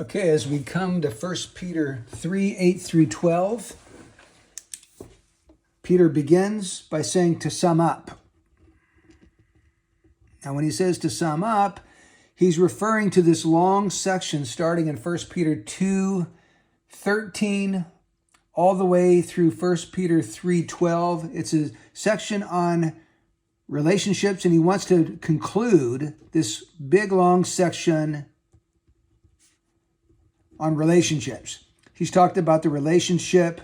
Okay, as we come to 1 Peter 3, 8 through 12, Peter begins by saying to sum up. Now, when he says to sum up, he's referring to this long section starting in 1 Peter 2, 13, all the way through 1 Peter 3, 12. It's a section on relationships, and he wants to conclude this big, long section on relationships. He's talked about the relationship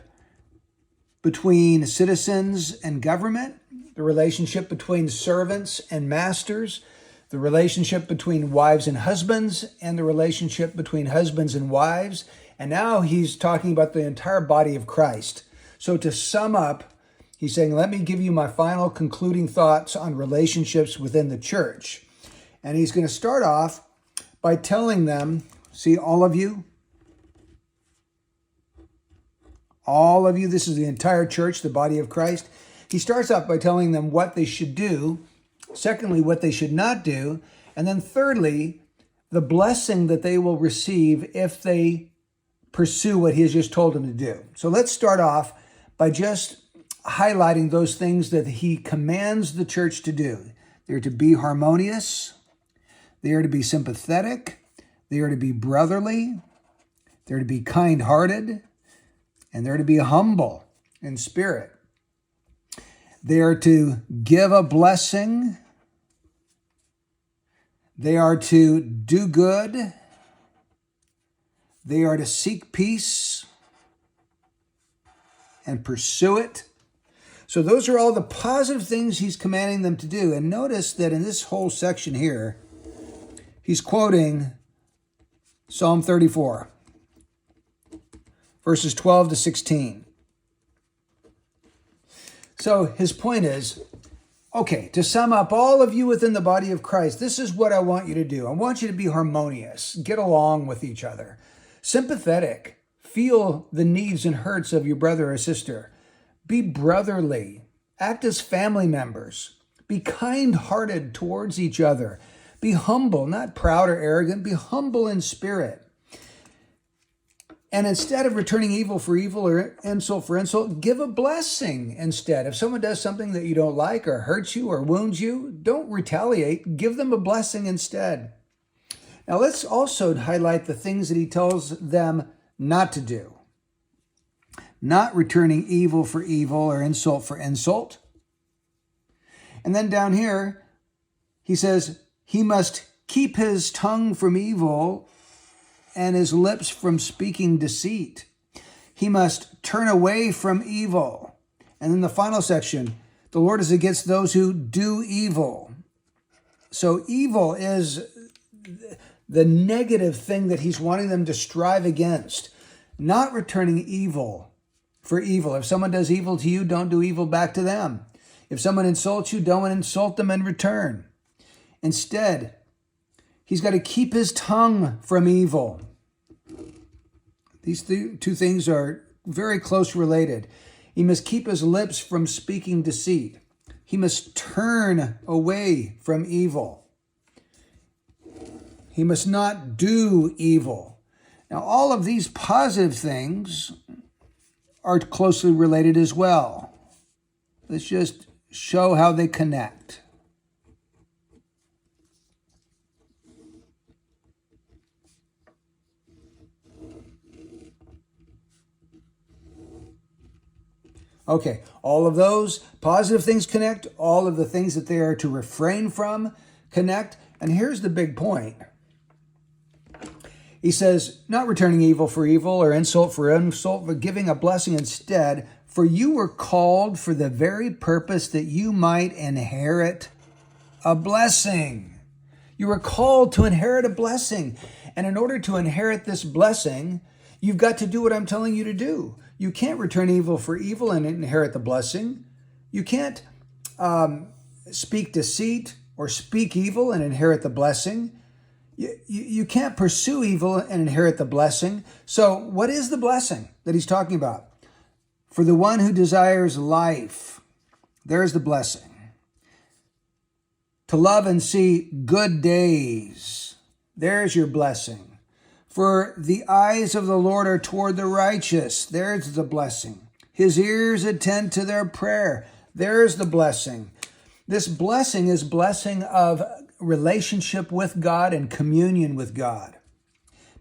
between citizens and government, the relationship between servants and masters, the relationship between wives and husbands, and the relationship between husbands and wives. And now he's talking about the entire body of Christ. So to sum up, he's saying, let me give you my final concluding thoughts on relationships within the church. And he's going to start off by telling them, see, all of you, this is the entire church, the body of Christ. He starts off by telling them what they should do. Secondly, what they should not do. And then thirdly, the blessing that they will receive if they pursue what he has just told them to do. So let's start off by just highlighting those things that he commands the church to do. They're to be harmonious. They are to be sympathetic. They are to be brotherly. They're to be kind-hearted. And they're to be humble in spirit. They are to give a blessing. They are to do good. They are to seek peace and pursue it. So those are all the positive things he's commanding them to do. And notice that in this whole section here, he's quoting Psalm 34. Verses 12 to 16. So his point is, okay, to sum up, all of you within the body of Christ, this is what I want you to do. I want you to be harmonious, get along with each other, sympathetic, feel the needs and hurts of your brother or sister, be brotherly, act as family members, be kind-hearted towards each other, be humble, not proud or arrogant, be humble in spirit. And instead of returning evil for evil or insult for insult, give a blessing instead. If someone does something that you don't like or hurts you or wounds you, don't retaliate. Give them a blessing instead. Now let's also highlight the things that he tells them not to do. Not returning evil for evil or insult for insult. And then down here, he says he must keep his tongue from evil and his lips from speaking deceit. He must turn away from evil. And then the final section, the Lord is against those who do evil. So evil is the negative thing that he's wanting them to strive against. Not returning evil for evil. If someone does evil to you, don't do evil back to them. If someone insults you, don't insult them in return. Instead, he's got to keep his tongue from evil. These two things are very close related. He must keep his lips from speaking deceit. He must turn away from evil. He must not do evil. Now, all of these positive things are closely related as well. Let's just show how they connect. Okay, all of those positive things connect, all of the things that they are to refrain from connect. And here's the big point. He says, not returning evil for evil or insult for insult, but giving a blessing instead. For you were called for the very purpose that you might inherit a blessing. You were called to inherit a blessing. And in order to inherit this blessing, you've got to do what I'm telling you to do. You can't return evil for evil and inherit the blessing. You can't speak deceit or speak evil and inherit the blessing. You can't pursue evil and inherit the blessing. So what is the blessing that he's talking about? For the one who desires life, there's the blessing. To love and see good days, there's your blessing. For the eyes of the Lord are toward the righteous. There's the blessing. His ears attend to their prayer. There's the blessing. This blessing is blessing of relationship with God and communion with God.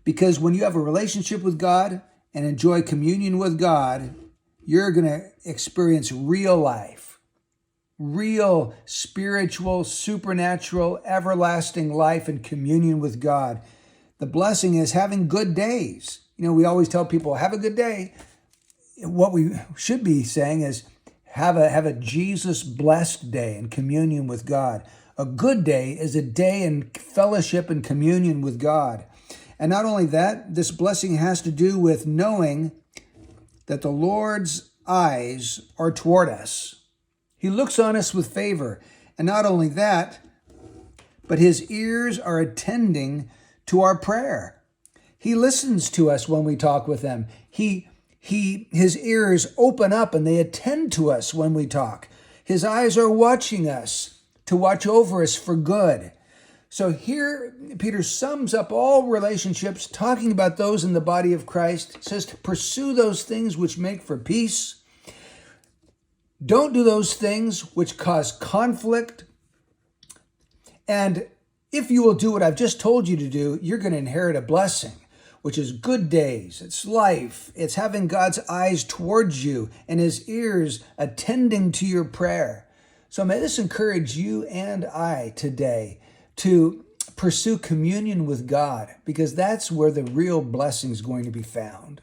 Because when you have a relationship with God and enjoy communion with God, you're going to experience real life, real spiritual, supernatural, everlasting life and communion with God. The blessing is having good days. You know, we always tell people, have a good day. What we should be saying is have a Jesus blessed day in communion with God. A good day is a day in fellowship and communion with God. And not only that, this blessing has to do with knowing that the Lord's eyes are toward us. He looks on us with favor. And not only that, but his ears are attending to our prayer. He listens to us when we talk with him. His ears open up and they attend to us when we talk. His eyes are watching us to watch over us for good. So here, Peter sums up all relationships, talking about those in the body of Christ. It says to pursue those things which make for peace. Don't do those things which cause conflict. And if you will do what I've just told you to do, you're going to inherit a blessing, which is good days. It's life. It's having God's eyes towards you and his ears attending to your prayer. So may this encourage you and I today to pursue communion with God, because that's where the real blessing is going to be found.